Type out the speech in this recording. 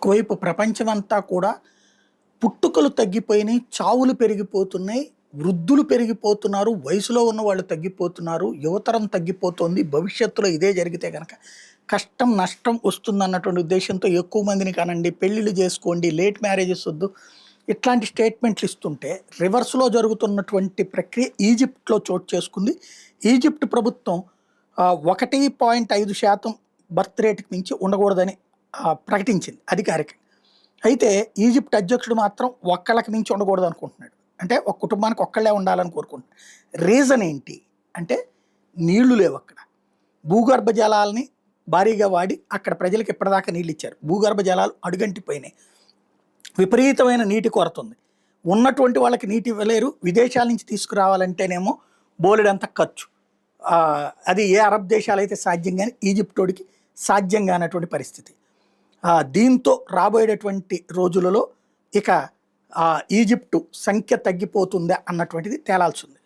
ఒకవైపు ప్రపంచమంతా కూడా పుట్టుకలు తగ్గిపోయినాయి, చావులు పెరిగిపోతున్నాయి, వృద్ధులు పెరిగిపోతున్నారు, వయసులో ఉన్న వాళ్ళు తగ్గిపోతున్నారు, యువతరం తగ్గిపోతుంది. భవిష్యత్తులో ఇదే జరిగితే గనక కష్టం, నష్టం వస్తుందన్నటువంటి ఉద్దేశంతో ఎక్కువ మందిని కనండి, పెళ్ళిళ్ళు చేసుకోండి, లేట్ మ్యారేజెస్ వద్దు, ఇట్లాంటి స్టేట్మెంట్లు ఇస్తుంటే రివర్స్‌లో జరుగుతున్నటువంటి ప్రక్రియ ఈజిప్ట్‌లో చోటు చేసుకుంది. ఈజిప్ట్ ప్రభుత్వం 1.5% బర్త్ రేట్‌కి మించి ఉండకూడదని ప్రకటించింది అధికారికంగా. అయితే ఈజిప్ట్ అధ్యక్షుడు మాత్రం ఒక్కళ్ళకి మించి ఉండకూడదు అనుకుంటున్నాడు. అంటే ఒక కుటుంబానికి ఒక్కళ్ళే ఉండాలని కోరుకుంటున్నాడు. రీజన్ ఏంటి అంటే నీళ్లు లేవు అక్కడ. భూగర్భ జలాల్ని భారీగా వాడి అక్కడ ప్రజలకు ఇప్పటిదాకా నీళ్ళు ఇచ్చారు. భూగర్భ జలాలు అడుగంటిపోయినాయి. విపరీతమైన నీటి కొరత ఉంది. ఉన్నటువంటి వాళ్ళకి నీటి ఇవ్వలేరు. విదేశాల నుంచి తీసుకురావాలంటేనేమో బోలెడంత ఖర్చు. అది ఏ అరబ్ దేశాలైతే సాధ్యం కానీ ఈజిప్టోడికి సాధ్యం కానటువంటి పరిస్థితి. దీంతో రాబోయేటటువంటి రోజులలో ఇక ఈజిప్టు సంఖ్య తగ్గిపోతుందా అన్నటువంటిది తేలాల్సి ఉంది.